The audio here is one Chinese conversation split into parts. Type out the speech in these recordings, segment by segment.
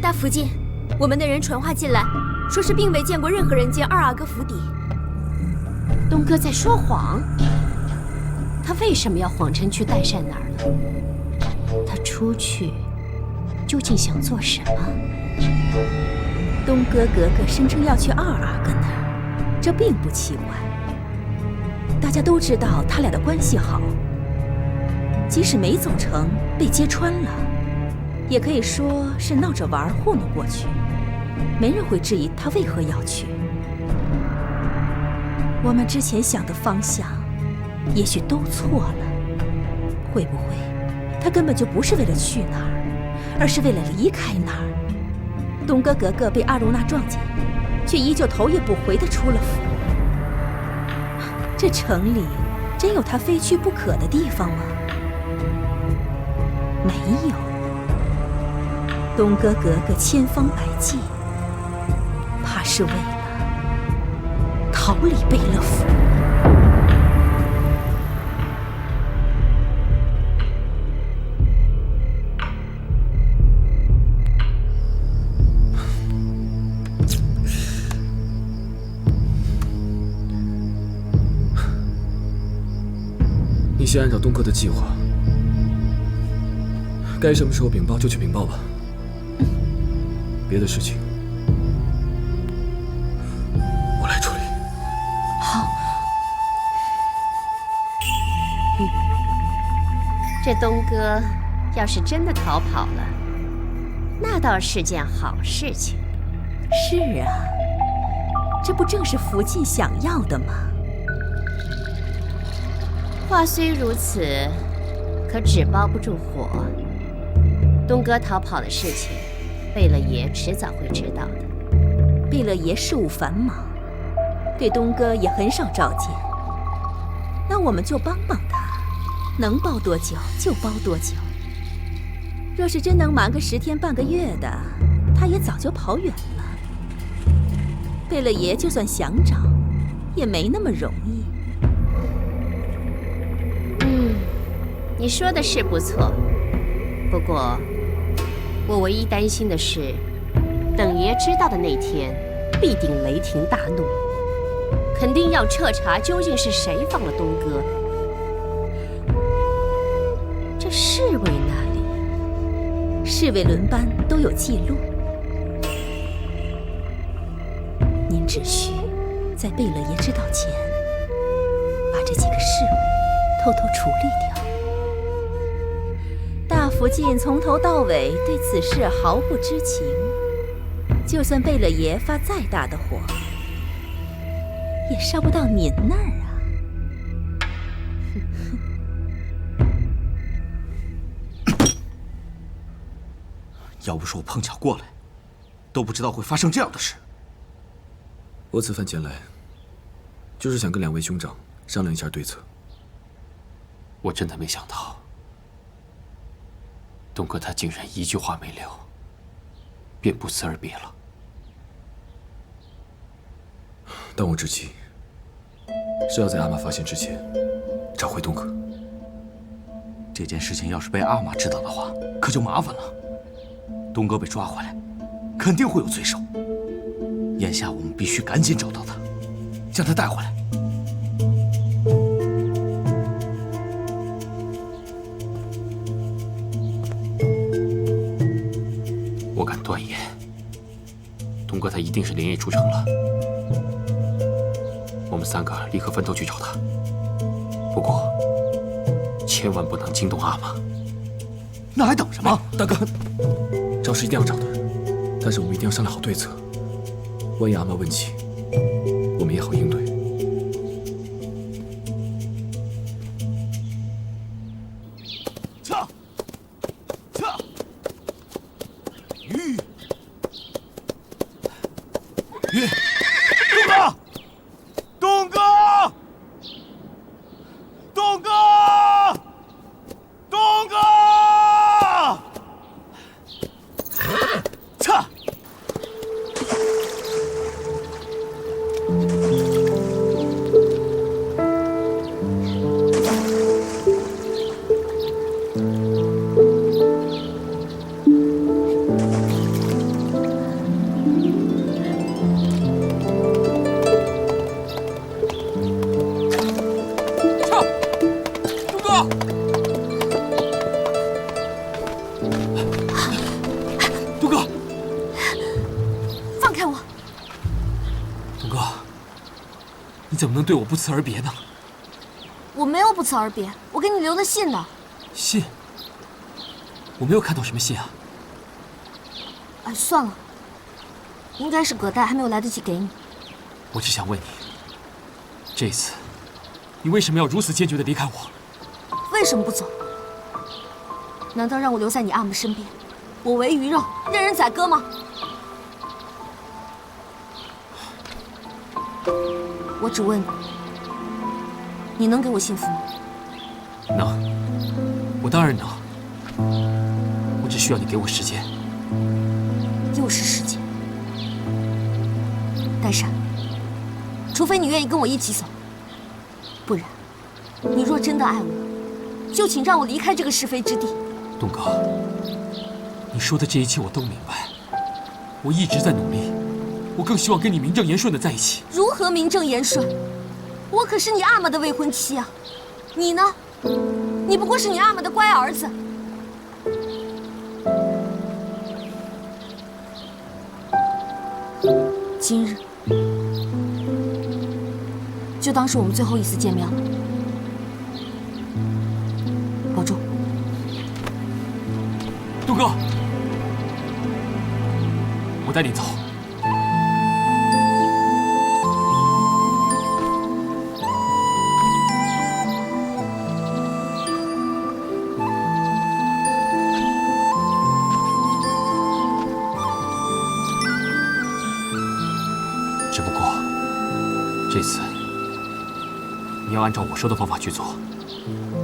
大福晋，我们的人传话进来，说是并未见过任何人进二阿哥府邸。东哥在说谎，他为什么要谎称去代善那儿了？他出去究竟想做什么？东哥格格声称要去二阿哥那儿，这并不奇怪。大家都知道他俩的关系好，即使没走成，被揭穿了，也可以说是闹着玩糊弄过去，没人会质疑他为何要去。我们之前想的方向，也许都错了。会不会，他根本就不是为了去那儿，而是为了离开那儿？东哥格格被阿如那撞见，却依旧头也不回地出了府。这城里真有他非去不可的地方吗？没有。东哥格格千方百计，怕是为了逃离贝勒府。你先按照东哥的计划，该什么时候禀报就去禀报吧。别的事情我来处理。好。这东哥要是真的逃跑了，那倒是件好事情。是啊，这不正是福晋想要的吗？话虽如此，可纸包不住火。东哥逃跑的事情，贝勒爷迟早会知道的。贝勒爷事务繁忙，对东哥也很少召见。那我们就帮帮他，能包多久就包多久。若是真能瞒个10天半个月的，他也早就跑远了。贝勒爷就算想找，也没那么容易。你说的是不错，不过我唯一担心的是，等爷知道的那天，必定雷霆大怒，肯定要彻查究竟是谁放了东哥。这侍卫那里，侍卫轮班都有记录，您只需在贝勒爷知道前，把这几个侍卫偷偷处理掉。大福晋从头到尾对此事毫不知情，就算贝勒爷发再大的火，也烧不到您那儿啊！要不是我碰巧过来，都不知道会发生这样的事。我此番前来，就是想跟2位兄长商量一下对策。我真的没想到，东哥他竟然一句话没留，便不辞而别了。但我之计是要在阿玛发现之前找回东哥。这件事情要是被阿玛知道的话，可就麻烦了。东哥被抓回来，肯定会有罪首。眼下我们必须赶紧找到他，将他带回来。我敢断言，东哥他一定是连夜出城了。我们3个立刻分头去找他，不过千万不能惊动阿玛。那还等什么？大哥，找是一定要找的，但是我们一定要商量好对策，万一阿玛问起，我们也好应对。撤！吁！东哥！撤！你怎么能对我不辞而别呢？我没有不辞而别，我给你留的信呢。信？我没有看到什么信啊。哎，算了，应该是葛代还没有来得及给你。我只想问你，这次你为什么要如此坚决地离开我？为什么不走？难道让我留在你阿玛身边，我为鱼肉，任人宰割吗？我只问你，你能给我幸福吗？能，我当然能。我只需要你给我时间。又是时间。戴珊，除非你愿意跟我一起走，不然，你若真的爱我，就请让我离开这个是非之地。东哥，你说的这一切我都明白，我一直在努力，我更希望跟你名正言顺的在一起。如何名正言顺？我可是你阿玛的未婚妻啊！你呢？你不过是你阿玛的乖儿子。今日就当是我们最后一次见面了，保重。东哥，我带你走。只不过这次你要按照我说的方法去做。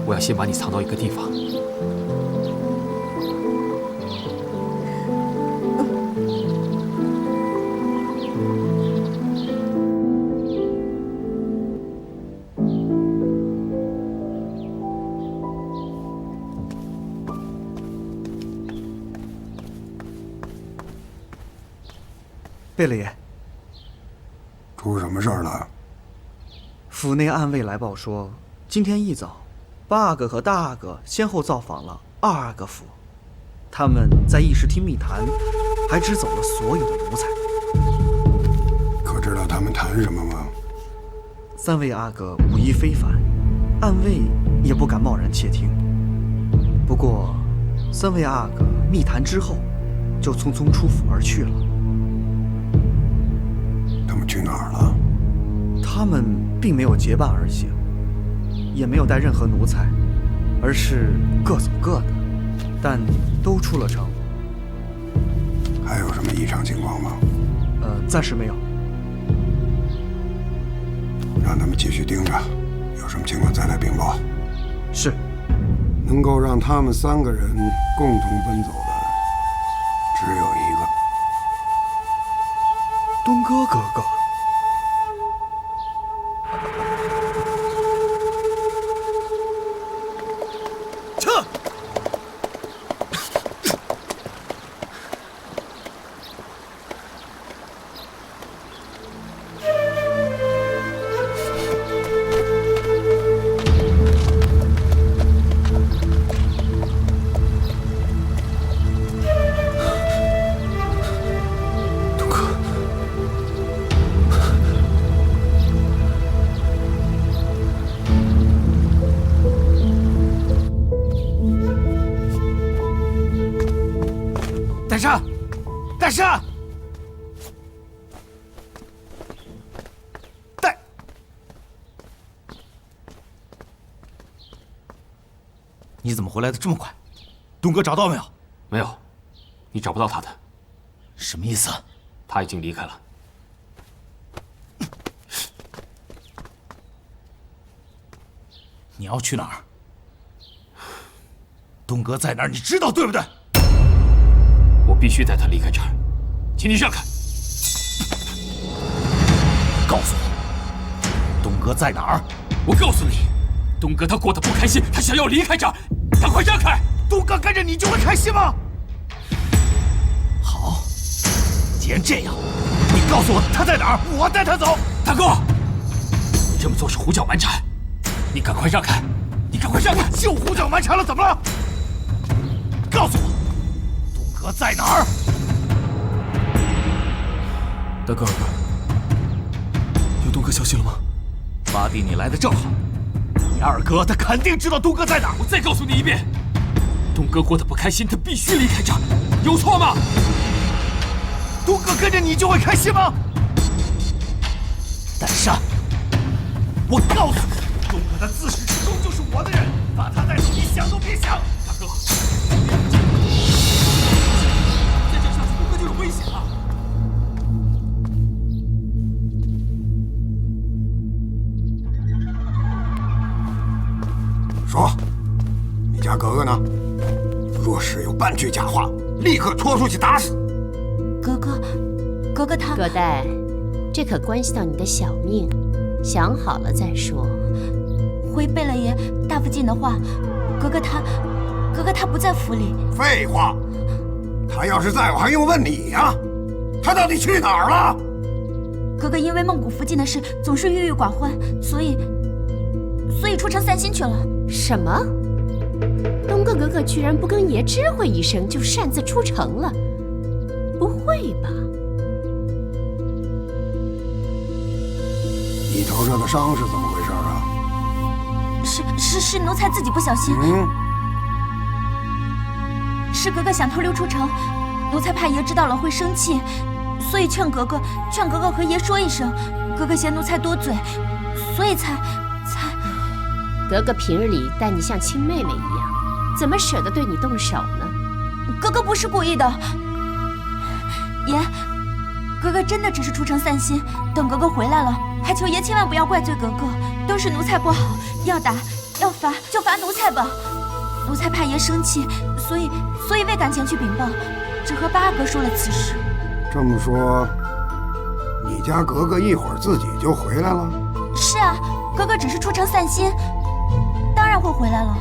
我要先把你藏到一个地方。贝勒爷，出什么事儿了？府内暗卫来报说，今天一早，八阿哥和大阿哥先后造访了二阿哥府，他们在议事厅密谈，还支走了所有的奴才。可知道他们谈什么吗？三位阿哥武艺非凡，暗卫也不敢贸然窃听。不过，三位阿哥密谈之后，就匆匆出府而去了。他们去哪儿了？他们并没有结伴而行，也没有带任何奴才，而是各走各的，但都出了城。还有什么异常情况吗？暂时没有。让他们继续盯着，有什么情况再来禀报。是。能够让他们三个人共同奔走的，只有一个。东哥哥哥。撤！戴珊，你怎么回来的这么快？东哥找到没有？没有，你找不到他的。什么意思？他已经离开了。你要去哪儿？东哥在哪儿？你知道对不对？我必须带他离开这儿，请你让开！告诉我，东哥在哪儿？我告诉你，东哥他过得不开心，他想要离开这儿，赶快让开！东哥跟着你就会开心吗？好，既然这样，你告诉我他在哪儿，我带他走。大哥，你这么做是胡搅蛮缠，你赶快让开！你赶快让开！就胡搅蛮缠了，怎么了？告诉我。东哥在哪儿？大哥，二哥，有东哥消息了吗？八弟，你来的正好。你二哥他肯定知道东哥在哪儿。我再告诉你一遍，东哥过得不开心，他必须离开这儿，有错吗？东哥跟着你就会开心吗？胆善，我告诉你，东哥他自始至终就是我的人，把他带走，你想都别想。大哥，再这样下去，东哥就有危险了。说，你家格格呢？若是有半句假话，立刻拖出去打死。格格他葛代，这可关系到你的小命，想好了再说。回贝勒爷大夫进的话，格格他不在府里。废话，他要是在，我还用问你呀？他到底去哪儿了？格格因为孟谷附近的事总是郁郁寡欢，所以出城散心去了。什么？东哥哥哥居然不跟爷知会一声就擅自出城了？不会吧？你头上的伤是怎么回事啊？是奴才自己不小心。是格格想偷溜出城，奴才怕爷知道了会生气，所以劝格格和爷说一声。格格嫌奴才多嘴，所以才……格格平日里待你像亲妹妹一样，怎么舍得对你动手呢？格格不是故意的，爷，格格真的只是出城散心。等格格回来了，还求爷千万不要怪罪格格，都是奴才不好，要打要罚就罚奴才吧。奴才怕爷生气，所以未敢前去禀报，只和八阿哥说了此事。这么说，你家格格一会儿自己就回来了？是啊，格格只是出城散心，当然会回来了。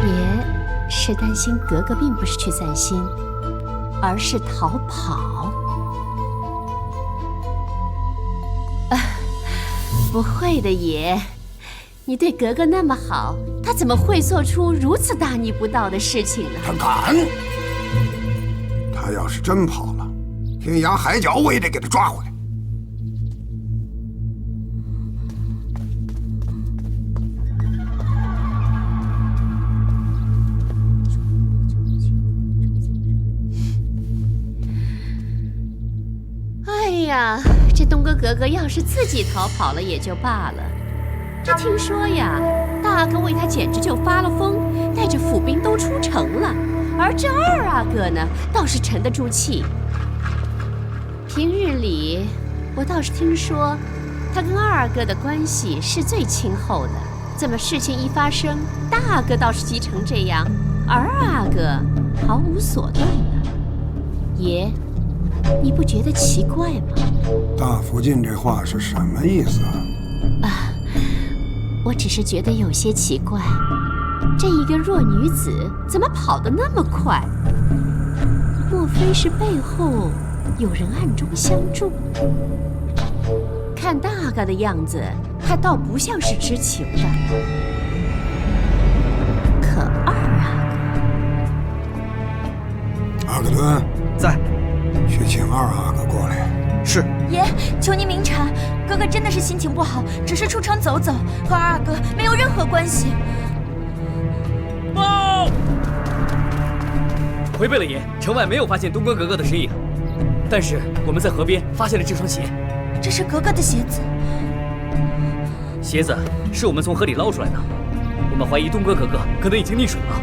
爷是担心格格并不是去散心，而是逃跑。不会的，爷，你对格格那么好，她怎么会做出如此大逆不道的事情呢？他敢！他要是真跑了，天涯海角我也得给他抓回来。哎呀，这东哥格格要是自己逃跑了也就罢了，这听说呀，大哥为他简直就发了疯，带着府兵都出城了，而这二阿哥呢，倒是沉得住气。平日里，我倒是听说，他跟二阿哥的关系是最亲厚的，怎么事情一发生，大阿哥倒是急成这样，而二阿哥毫无所动呢？爷，你不觉得奇怪吗？大福晋这话是什么意思啊？我只是觉得有些奇怪，这一个弱女子怎么跑得那么快？莫非是背后有人暗中相助？看大哥的样子，他倒不像是知情的。可二阿阿克敦在，去请二阿哥过来。是。爷，求您明察，格格真的是心情不好，只是出城走走，和二阿哥没有任何关系。报！回贝勒爷，城外没有发现东哥格格的身影，但是我们在河边发现了这双鞋。这是格格的鞋子。鞋子是我们从河里捞出来的，我们怀疑东哥格格可能已经溺水了。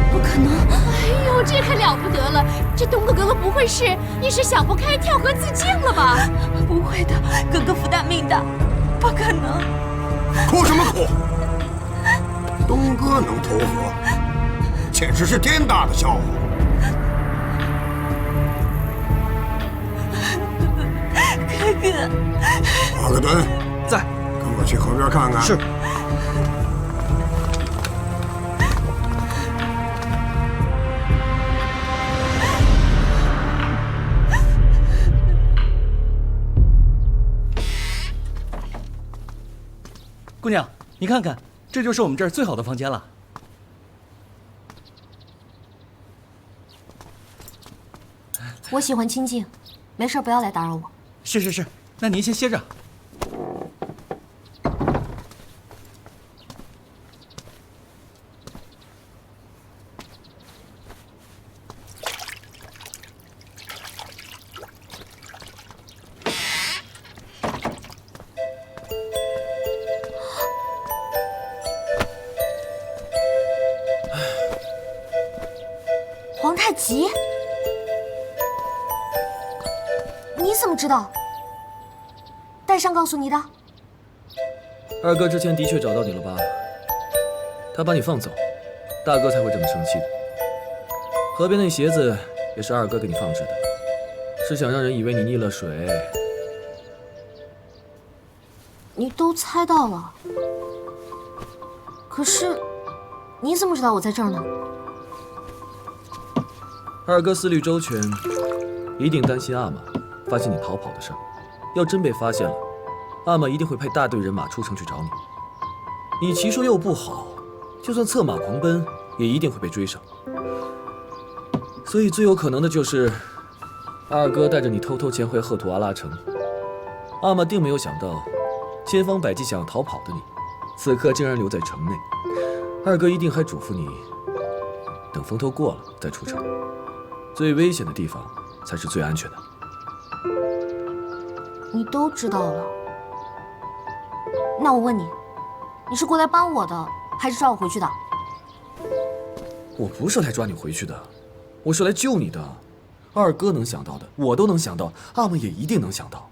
不可能！哎呦，这可了不得了！这东哥格格不会是一时想不开跳河自尽了吧？不会的，格格福大命大，不可能！哭什么哭？东哥能投河，简直是天大的笑话！格格，阿克敦在，跟我去河边看看。是。姑娘，你看看，这就是我们这儿最好的房间了。我喜欢清静，没事不要来打扰我。是，那您先歇着。皇太极，你怎么知道？戴上告诉你的？二哥之前的确找到你了吧？他把你放走，大哥才会这么生气的。河边那鞋子也是二哥给你放置的，是想让人以为你溺了水。你都猜到了，可是你怎么知道我在这儿呢？二哥思虑周全，一定担心阿玛发现你逃跑的事儿。要真被发现了，阿玛一定会派大队人马出城去找你。你骑术又不好，就算策马狂奔，也一定会被追上。所以最有可能的就是二哥带着你偷偷潜回赫图阿拉城。阿玛定没有想到，千方百计想要逃跑的你，此刻竟然留在城内。二哥一定还嘱咐你，等风头过了再出城。最危险的地方才是最安全的。你都知道了，那我问你，你是过来帮我的，还是抓我回去的？我不是来抓你回去的，我是来救你的。二哥能想到的，我都能想到，阿玛也一定能想到。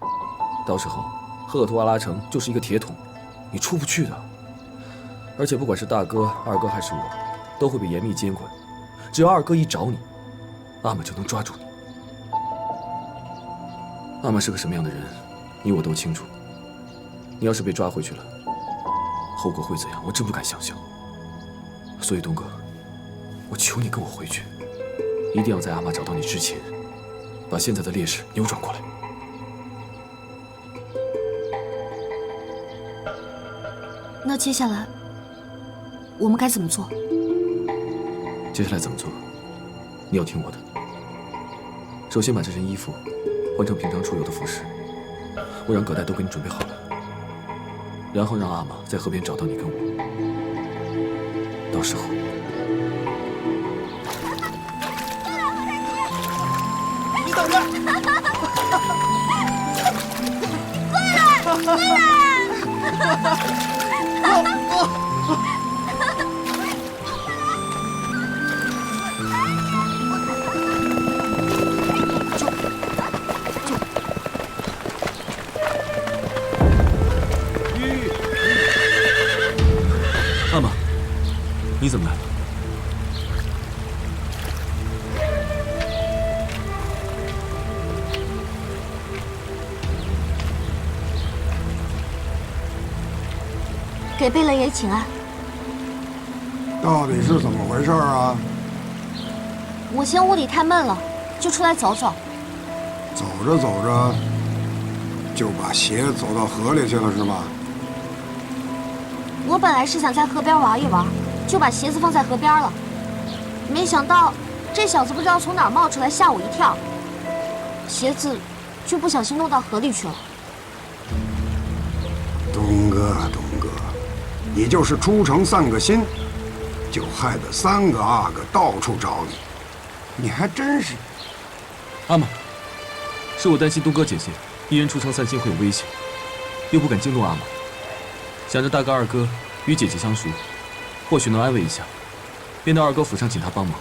到时候，赫图阿拉城就是一个铁桶，你出不去的。而且不管是大哥、二哥还是我，都会被严密监管。只要二哥一找你，阿玛就能抓住你。阿玛是个什么样的人，你我都清楚。你要是被抓回去了，后果会怎样，我真不敢想象。所以东哥，我求你跟我回去，一定要在阿玛找到你之前，把现在的劣势扭转过来。那接下来我们该怎么做？接下来怎么做？你要听我的。首先把这身衣服换成平常出游的服饰，我让葛代都给你准备好了。然后让阿玛在河边找到你跟我。到时候，你等着！过来！阿玛，你怎么来了？给贝勒爷请安。到底是怎么回事啊？我嫌屋里太闷了，就出来走走。走着走着，就把鞋走到河里去了，是吧？我本来是想在河边玩一玩，就把鞋子放在河边了。没想到这小子不知道从哪儿冒出来，吓我一跳，鞋子就不小心弄到河里去了。东哥，东哥，你就是出城散个心，就害得3个阿哥到处找你，你还真是……阿玛，是我担心东哥姐姐一人出城散心会有危险，又不敢惊动阿玛，想着大哥、二哥与姐姐相熟，或许能安慰一下，便到二哥府上请他帮忙。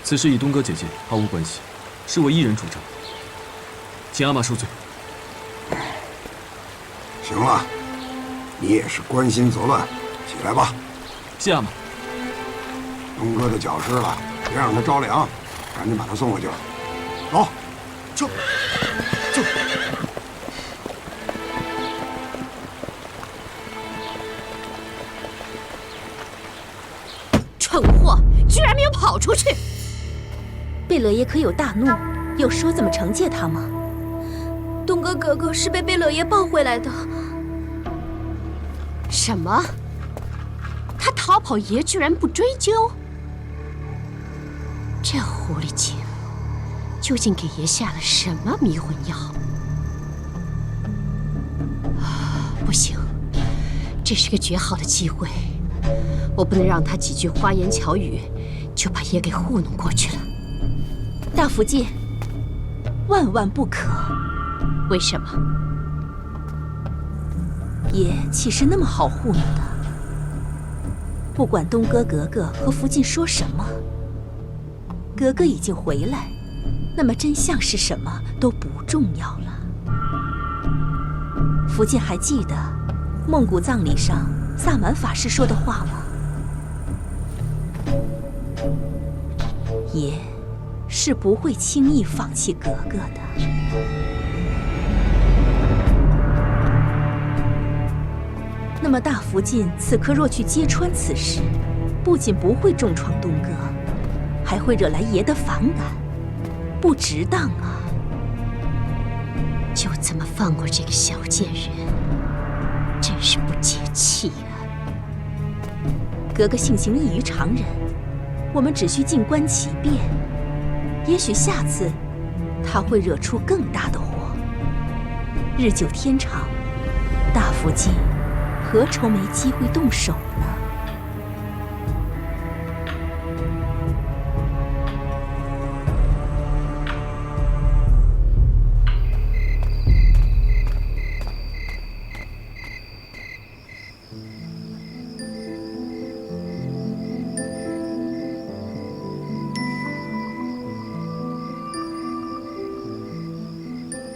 此事与东哥姐姐毫无关系，是我一人主张，请阿玛恕罪。行了，你也是关心则乱，起来吧。谢阿玛。东哥的脚湿了，别让他着凉，赶紧把他送回去。走，走。蠢货，居然没有跑出去！贝勒爷可有大怒？有说怎么惩戒他吗？东哥哥哥是被贝勒爷抱回来的。什么？他逃跑，爷居然不追究？这狐狸精，究竟给爷下了什么迷魂药？不行，这是个绝好的机会，我不能让他几句花言巧语就把爷给糊弄过去了。大福晋，万万不可！为什么？爷岂是那么好糊弄的？不管东哥格格和福晋说什么，格格已经回来，那么真相是什么都不重要了。福晋还记得孟古葬礼上萨满法师说的话吗？爷是不会轻易放弃格格的。那么大福晋此刻若去揭穿此事，不仅不会重创东哥，还会惹来爷的反感，不值当啊！就这么放过这个小贱人，真是不解气啊！格格性情异于常人，我们只需静观其变，也许下次他会惹出更大的祸。日久天长，大福晋何愁没机会动手呢？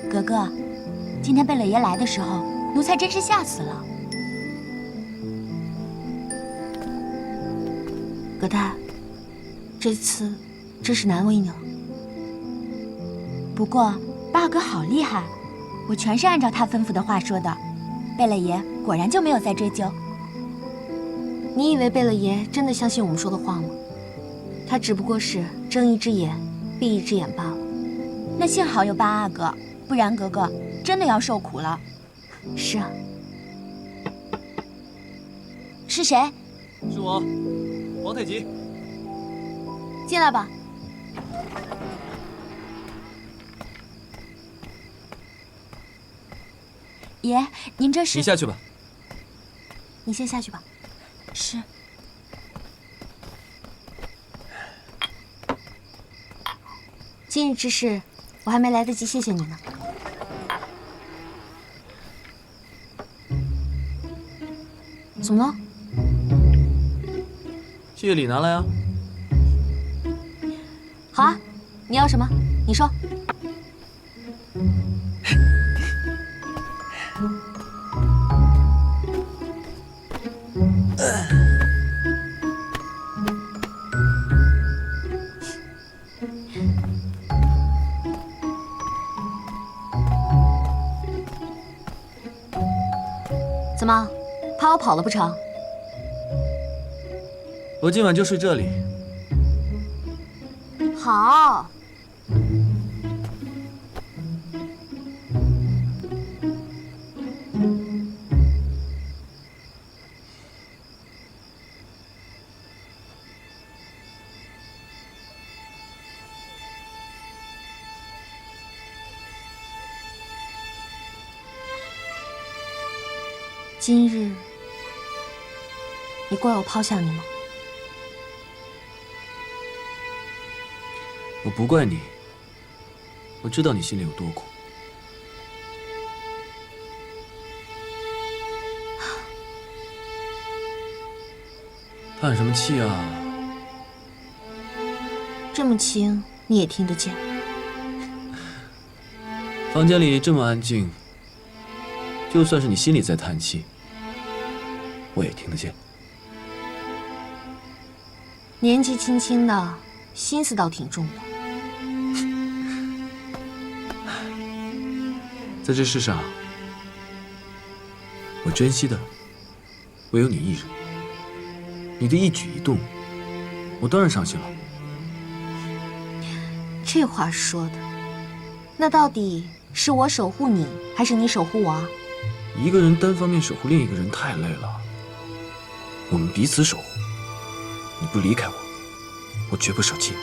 格格，今天贝勒爷来的时候，奴才真是吓死了。葛太，这次真是难为你了。不过八哥好厉害，我全是按照他吩咐的话说的，贝勒爷果然就没有再追究。你以为贝勒爷真的相信我们说的话吗？他只不过是睁一只眼闭一只眼罢了。那幸好有八阿哥，不然格格真的要受苦了。是啊。是谁？是我，皇太极。进来吧。爷，您这是？你下去吧。你先下去吧。是。今日之事，我还没来得及谢谢你呢。怎么了？谢礼拿来啊。好啊，你要什么？你说。怎么，怕我跑了不成？我今晚就睡这里。好。今日，你怪我抛下你吗？我不怪你，我知道你心里有多苦。叹什么气啊？这么轻，你也听得见？房间里这么安静，就算是你心里在叹气，我也听得见。年纪轻轻的，心思倒挺重的。在这世上，我珍惜的唯有你一人。你的一举一动，我当然上心了。这话说的，那到底是我守护你，还是你守护我啊？一个人单方面守护另一个人太累了，我们彼此守护。你不离开我，我绝不舍弃。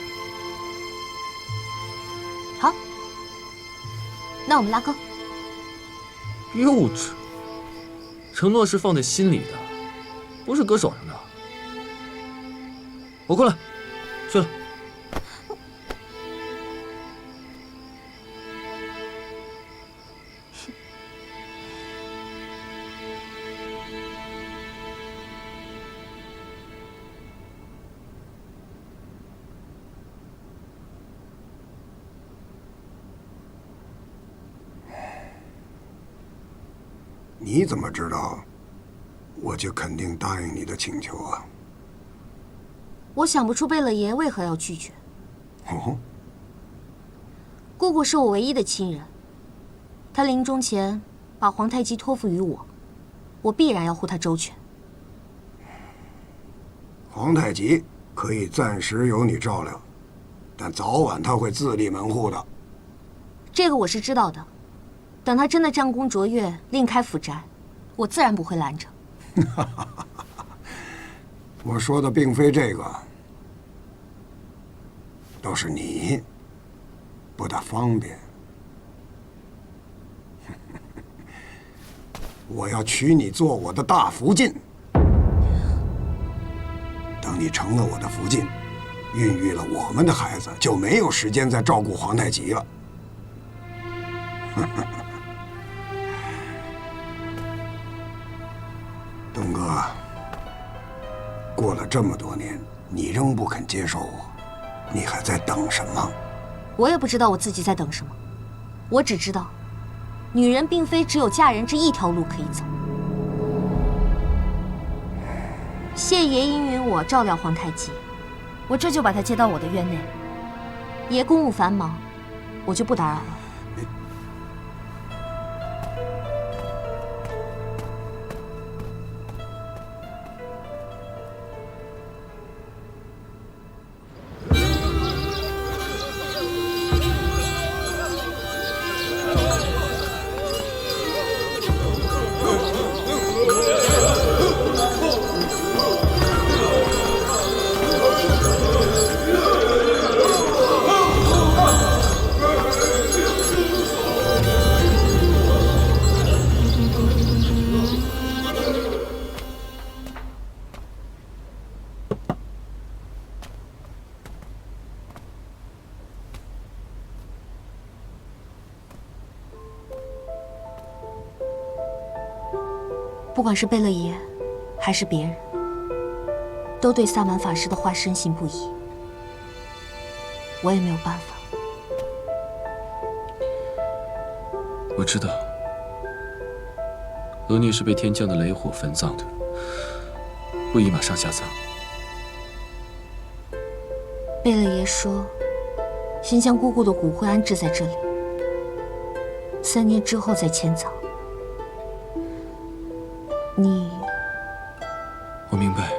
那我们拉钩。幼稚，承诺是放在心里的，不是搁手上的。我困了，睡了。你怎么知道我就肯定答应你的请求啊？我想不出贝勒爷为何要拒绝。哦，姑姑是我唯一的亲人，她临终前把皇太极托付于我，我必然要护她周全。皇太极可以暂时由你照料，但早晚他会自立门户的。这个我是知道的。等他真的战功卓越，另开府宅，我自然不会拦着。我说的并非这个，都是你不大方便。我要娶你做我的大福晋，等你成了我的福晋，孕育了我们的孩子，就没有时间再照顾皇太极了。东哥，过了这么多年，你仍不肯接受我，你还在等什么？我也不知道我自己在等什么，我只知道，女人并非只有嫁人这一条路可以走。谢爷应允我照料皇太极，我这就把他接到我的院内。爷公务繁忙，我就不打扰了。不管是贝勒爷，还是别人，都对萨满法师的话深信不疑。我也没有办法。我知道，额聂是被天降的雷火焚葬的，不宜马上下葬。贝勒爷说，先将姑姑的骨灰安置在这里，3年之后再迁葬。你，我明白，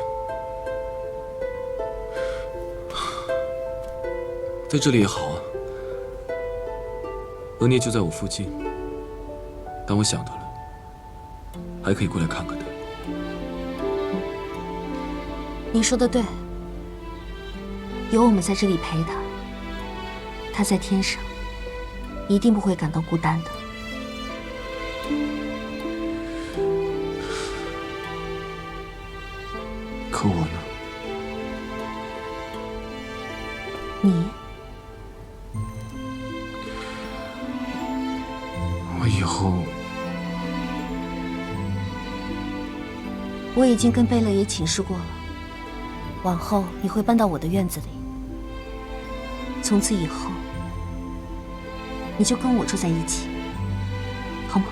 在这里也好啊。额聂就在我附近，当我想到了，还可以过来看看的。你说的对，有我们在这里陪他，他在天上一定不会感到孤单的。可我呢？你，我以后，我已经跟贝勒爷请示过了，往后你会搬到我的院子里，从此以后，你就跟我住在一起，好吗？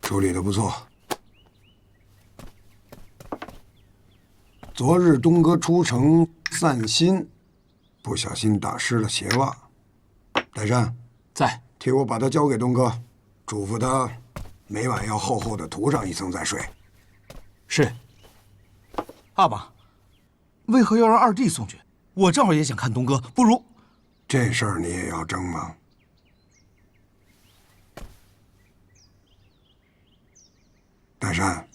处理得不错。昨日东哥出城散心，不小心打湿了鞋袜。代善，在。替我把他交给东哥，嘱咐他每晚要厚厚的涂上一层再睡。是。阿玛，为何要让二弟送去？我正好也想看东哥，不如……这事儿你也要争吗？大山，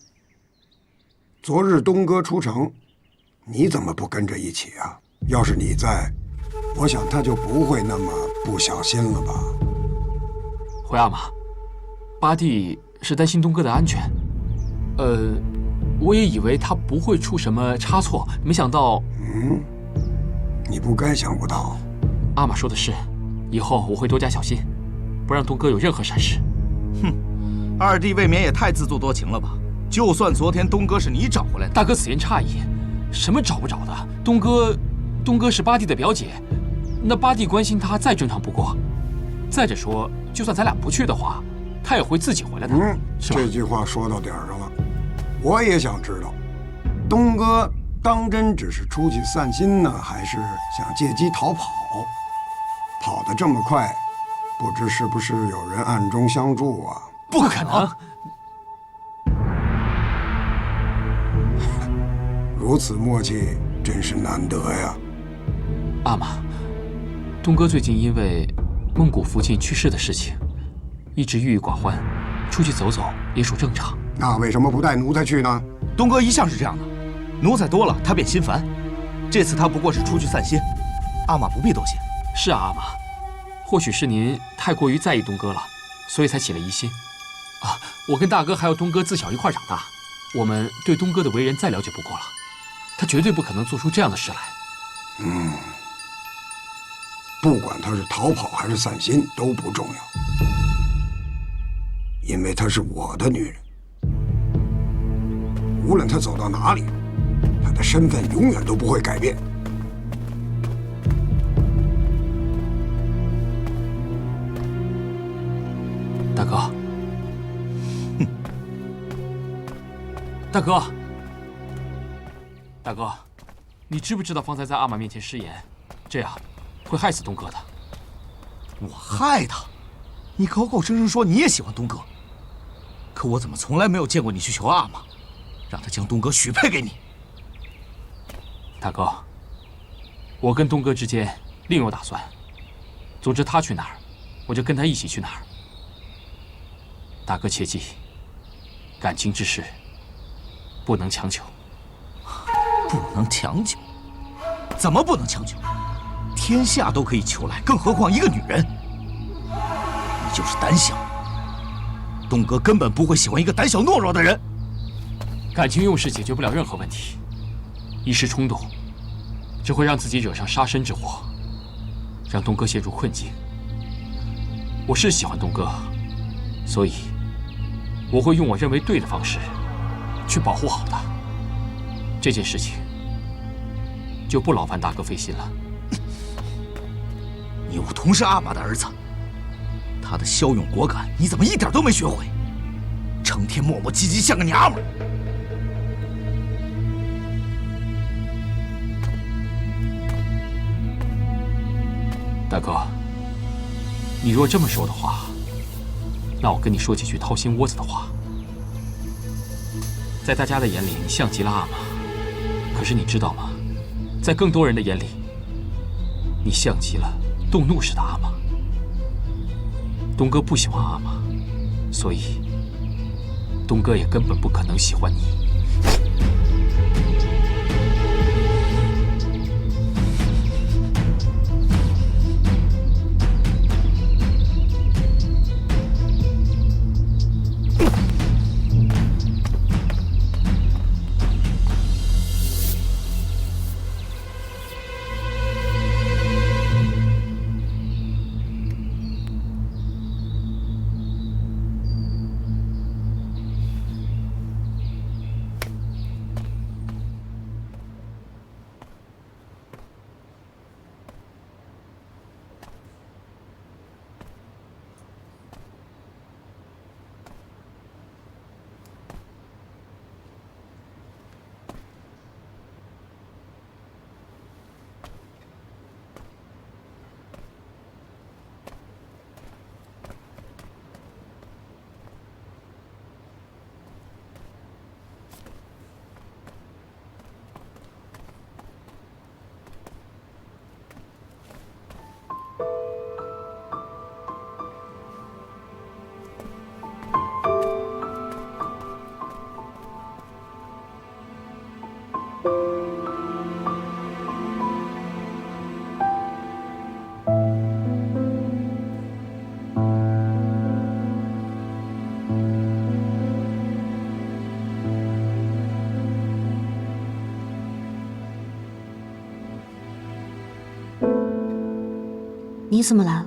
昨日东哥出城，你怎么不跟着一起啊？要是你在，我想他就不会那么不小心了吧？回阿玛，八弟是担心东哥的安全。我也以为他不会出什么差错，没想到……你不该想不到。阿玛说的是，以后我会多加小心，不让东哥有任何闪失。哼，二弟未免也太自作多情了吧？就算昨天东哥是你找回来的，大哥此言差矣，什么找不着的？东哥是八弟的表姐，那八弟关心他再正常不过。再者说，就算咱俩不去的话，他也会自己回来的，是吧？这句话说到点儿上了。我也想知道，东哥当真只是出去散心呢，还是想借机逃跑？跑得这么快，不知是不是有人暗中相助啊？不可能！如此默契，真是难得呀。阿玛，东哥最近因为孟古附近去世的事情，一直郁郁寡欢，出去走走也属正常。那为什么不带奴才去呢？东哥一向是这样的，奴才多了他便心烦。这次他不过是出去散心，阿玛不必多心。是啊，阿玛，或许是您太过于在意东哥了，所以才起了疑心。啊，我跟大哥还有东哥自小一块长大，我们对东哥的为人再了解不过了，他绝对不可能做出这样的事来。不管他是逃跑还是散心都不重要，因为她是我的女人。无论她走到哪里，她的身份永远都不会改变。大哥，大哥，大哥，你知不知道方才在阿玛面前失言，这样会害死东哥的？我害他？你口口声声说你也喜欢东哥，可我怎么从来没有见过你去求阿玛，让他将东哥许配给你？大哥，我跟东哥之间另有打算。总之他去哪儿，我就跟他一起去哪儿。大哥切记，感情之事不能强求。不能强求？怎么不能强求？天下都可以求来，更何况一个女人？你就是胆小。东哥根本不会喜欢一个胆小懦弱的人。感情用事解决不了任何问题，一时冲动，只会让自己惹上杀身之祸，让东哥陷入困境。我是喜欢东哥，所以我会用我认为对的方式去保护好他。这件事情就不劳烦大哥费心了。你武同是阿玛的儿子，他的骁勇果敢，你怎么一点都没学会？成天磨磨唧唧，像个娘们儿。大哥，你若这么说的话，那我跟你说几句掏心窝子的话。在大家的眼里，你像极了阿玛，可是你知道吗？在更多人的眼里，你像极了动怒时的阿玛。东哥不喜欢阿玛，所以东哥也根本不可能喜欢你。你怎么来了？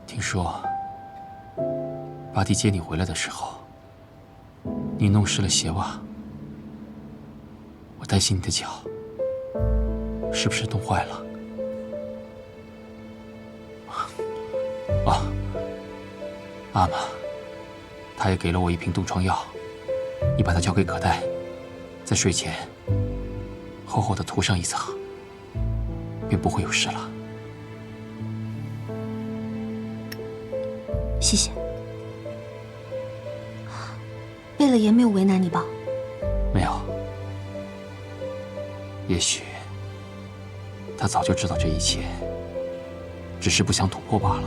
听说八弟接你回来的时候，你弄湿了鞋袜，我担心你的脚是不是冻坏了？啊，阿玛，他也给了我一瓶冻疮药，你把它交给葛代，在睡前厚厚的涂上一层，便不会有事了。谢谢。贝勒爷没有为难你吧？没有，也许他早就知道这一切，只是不想突破罢了。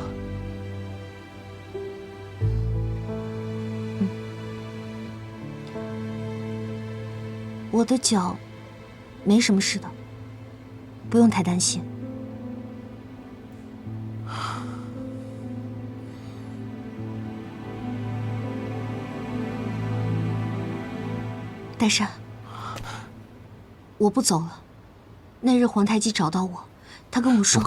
我的脚没什么事的，不用太担心。代善，我不走了。那日皇太极找到我，他跟我说，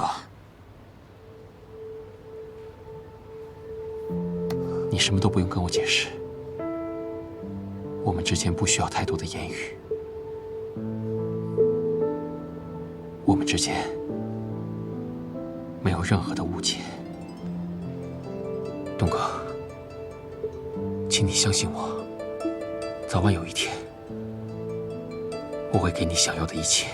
你什么都不用跟我解释，我们之间不需要太多的言语，我们之间没有任何的误解。东哥，请你相信我，早晚有一天，我会给你想要的一切。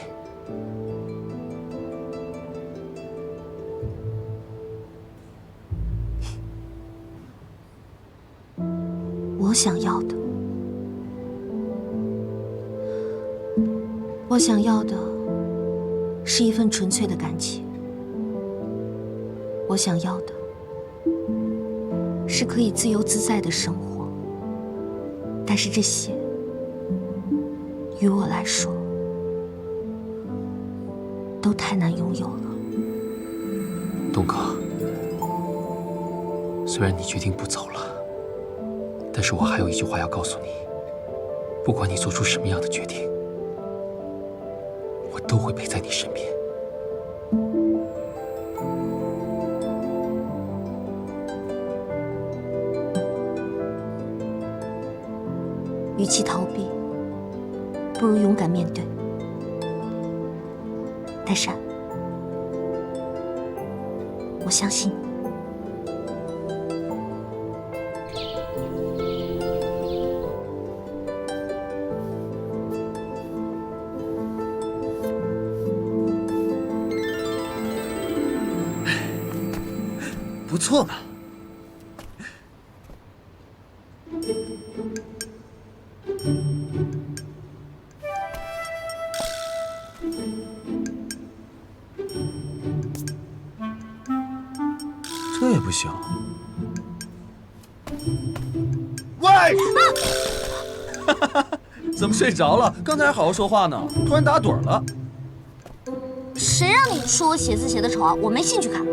我想要的，我想要的是一份纯粹的感情。我想要的是可以自由自在的生活，但是这些于我来说都太难拥有了。东哥，虽然你决定不走了，但是我还有一句话要告诉你：不管你做出什么样的决定，我都会陪在你身边。与其逃避，不如勇敢面对。代善，我相信你。不错嘛。这也不行。喂！怎么睡着了？刚才还好好说话呢，突然打盹了。谁让你说我写字写的丑啊？我没兴趣看。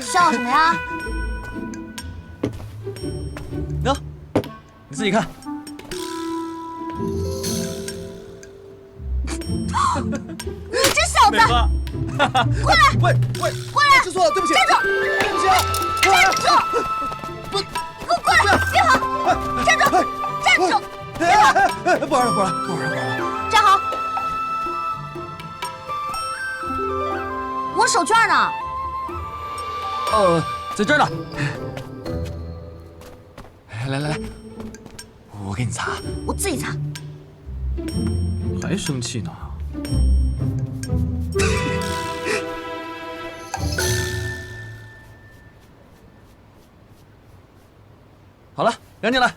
笑什么呀？喏，你自己看。你这小子！过来！喂，过来！知错了，对不起，站住！对不起啊！站住！不，你给我过来！别跑！站住！站住！别跑！不玩了！站好！我手绢呢？在这儿呢。来，我给你擦。我自己擦。还生气呢？好了，赶紧来。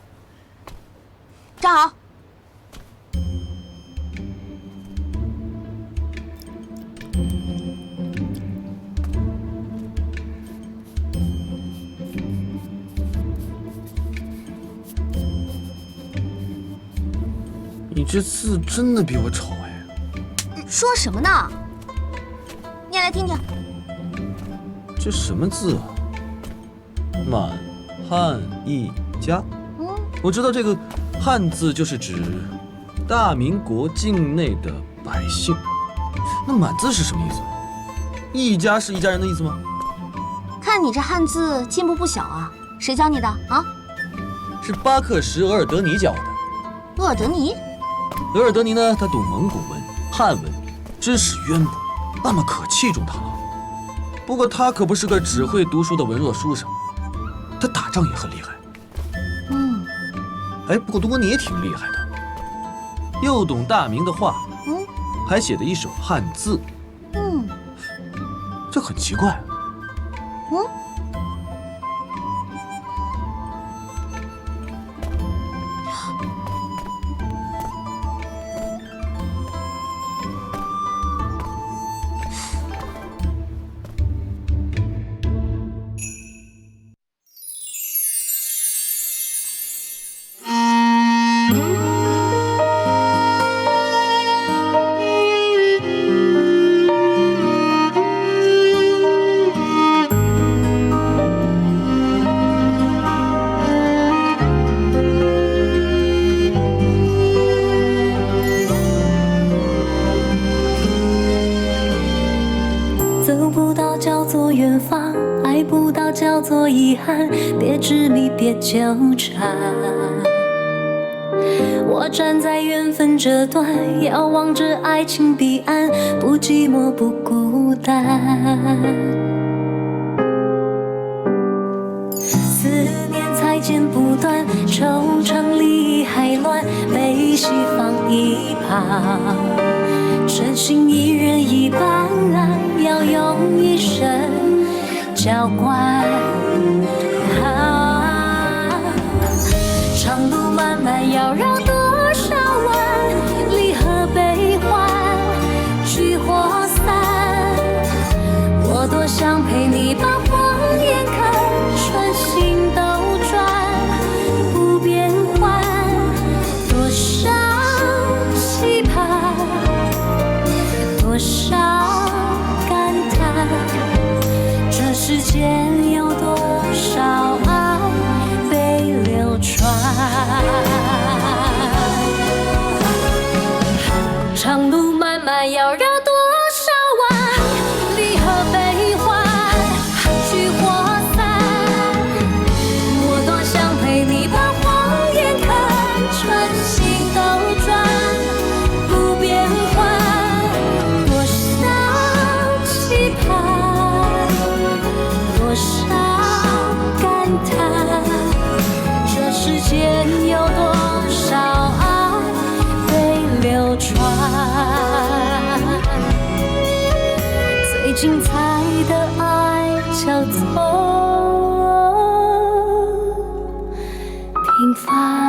站好。这字真的比我丑哎！说什么呢？念来听听。这什么字啊？满汉一家。我知道这个汉字就是指大明国境内的百姓。那满字是什么意思？一家是一家人的意思吗？看你这汉字进步不小啊，谁教你的啊？是巴克什额尔德尼教我的。鄂尔德尼？额尔德尼呢，他懂蒙古文、汉文，知识渊博，阿玛可器重他了。不过他可不是个只会读书的文弱书生，他打仗也很厉害。哎，不过东哥你也挺厉害的，又懂大明的话，还写了一手汉字，这很奇怪。叫做遗憾，别执迷，别纠缠。我站在缘分这端，遥望着爱情彼岸，不寂寞，不孤单。思念才剪不断，惆怅离还乱，悲喜放一旁。真心一人一半，要用一生浇灌。长路漫漫，要绕多少弯？离合悲欢，聚或散。我多想陪你把谎言看，穿心兜转，不变换。多少期盼，多少感叹。这世间有多少爱被流传？长路漫漫，要绕多少弯？离合悲欢，聚或散。我多想陪你把谎言看穿，心兜转，不变换。多少期盼，多少感叹。这世间有多少爱被流传？最精彩的爱叫做平凡。